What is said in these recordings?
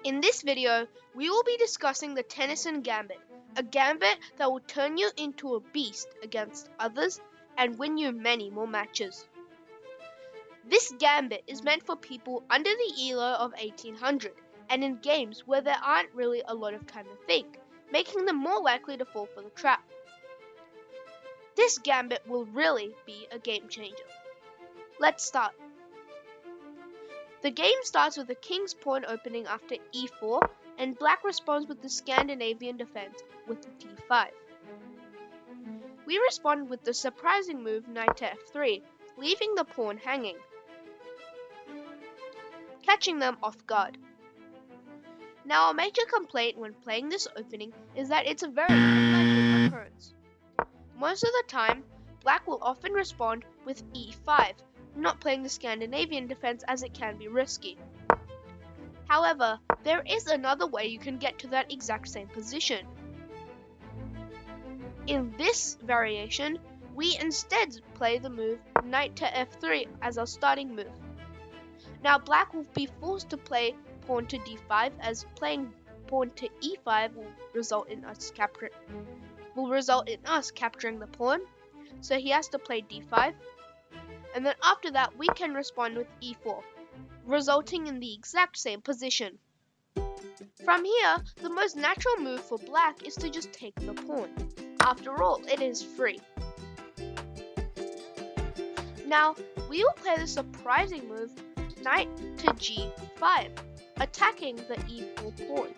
In this video, we will be discussing the Tennison Gambit, a gambit that will turn you into a beast against others and win you many more matches. This gambit is meant for people under the ELO of 1800 and in games where there aren't really a lot of time to think, making them more likely to fall for the trap. This gambit will really be a game changer. Let's start. The game starts with the king's pawn opening after e4, and black responds with the Scandinavian Defense with d5. We respond with the surprising move knight to f3, leaving the pawn hanging, catching them off guard. Now, a major complaint when playing this opening is that it's a very unlikely occurrence. Most of the time, black will often respond with e5, not playing the Scandinavian defense as it can be risky. However, there is another way you can get to that exact same position. In this variation, we instead play the move knight to f3 as our starting move. Now black will be forced to play pawn to d5, as playing pawn to e5 will result in us capturing the pawn, so he has to play d5. And then after that, we can respond with e4, resulting in the exact same position. From here, the most natural move for black is to just take the pawn. After all, it is free. Now, we will play the surprising move, knight to g5, attacking the e4 pawn.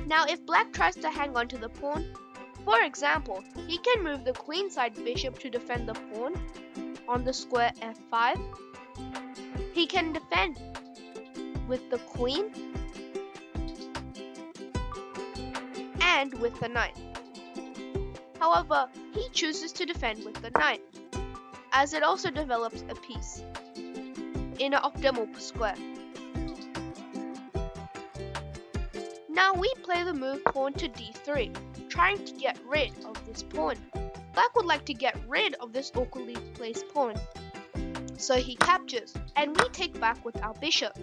Now if black tries to hang on to the pawn, for example, he can move the queenside bishop to defend the pawn on the square f5. He can defend with the queen and with the knight. However, he chooses to defend with the knight, as it also develops a piece in an optimal square. Now we play the move pawn to d3, trying to get rid of this pawn. Black would like to get rid of this awkwardly placed pawn, so he captures, and we take back with our bishop.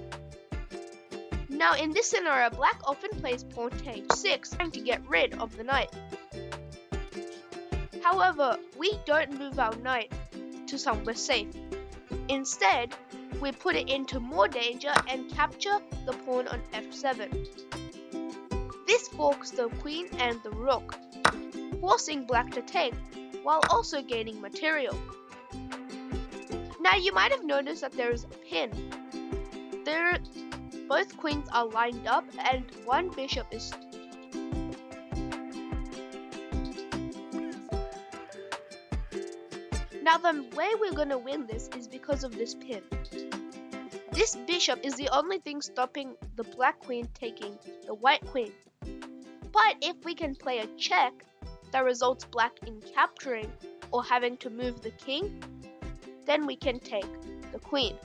Now in this scenario, black often plays pawn to h6, trying to get rid of the knight. However, we don't move our knight to somewhere safe. Instead, we put it into more danger and capture the pawn on f7. This forks the queen and the rook, forcing black to take, while also gaining material. Now you might have noticed that there is a pin. Both queens are lined up and one bishop is... Now the way we're going to win this is because of this pin. This bishop is the only thing stopping the black queen taking the white queen. But if we can play a check that results black in capturing or having to move the king, then we can take the queen.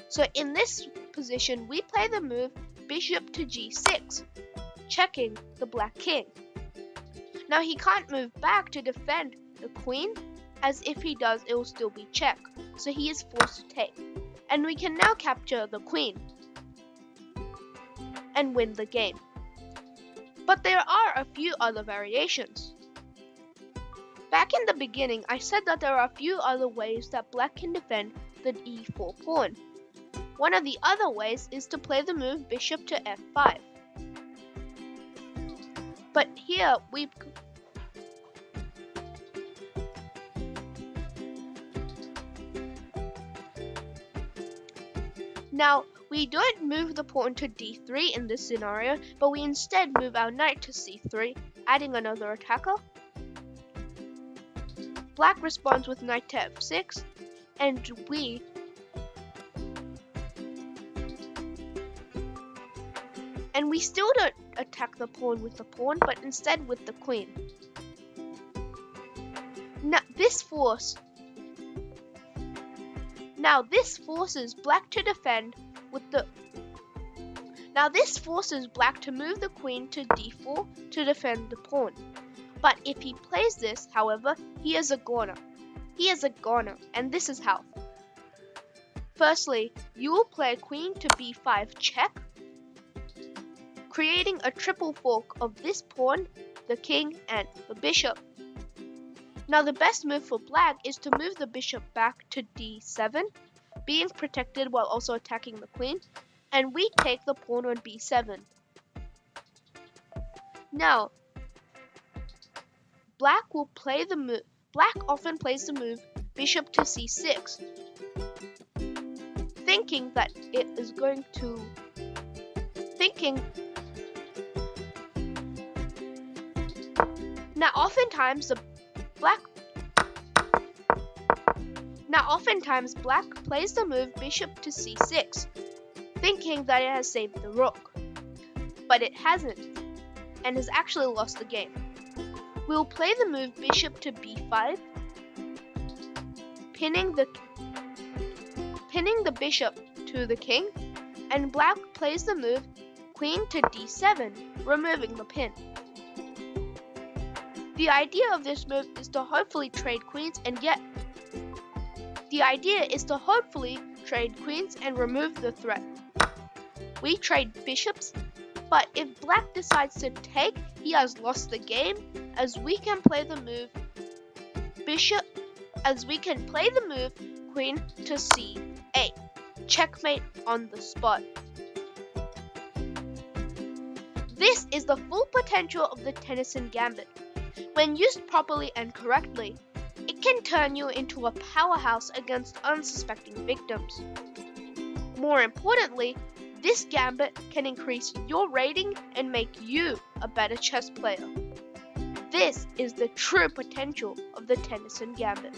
So in this position, we play the move bishop to g6, checking the black king. Now he can't move back to defend the queen, as if he does, it will still be check. So he is forced to take. And we can now capture the queen and win the game. But there are a few other variations. Back in the beginning, I said that there are a few other ways that black can defend the e4 pawn. One of the other ways is to play the move bishop to f5. But here Now, we don't move the pawn to d3 in this scenario, but we instead move our knight to c3, adding another attacker. Black responds with knight to f6, and we still don't attack the pawn with the pawn, but instead with the queen. Now this forces black to defend with the... Now this forces black to move the queen to d4 to defend the pawn. But if he plays this, however, he is a goner, He is a goner, and this is how. Firstly, you will play queen to b5 check, creating a triple fork of this pawn, the king, and the bishop. Now the best move for black is to move the bishop back to d7, being protected while also attacking the queen, and we take the pawn on b7. Now, Black often plays the move bishop to c6, thinking that it is going to Now oftentimes black plays the move bishop to c6, thinking that it has saved the rook. But it hasn't, and has actually lost the game. We'll play the move bishop to b5, pinning the bishop to the king, and black plays the move queen to d7, removing the pin. The idea of this move is to hopefully trade queens and remove the threat. We trade bishops, but if black decides to take, he has lost the game, as we can play the move queen to c8, checkmate on the spot. This is the full potential of the Tennison Gambit. When used properly and correctly, it can turn you into a powerhouse against unsuspecting victims. More importantly, this gambit can increase your rating and make you a better chess player. This is the true potential of the Tennison Gambit.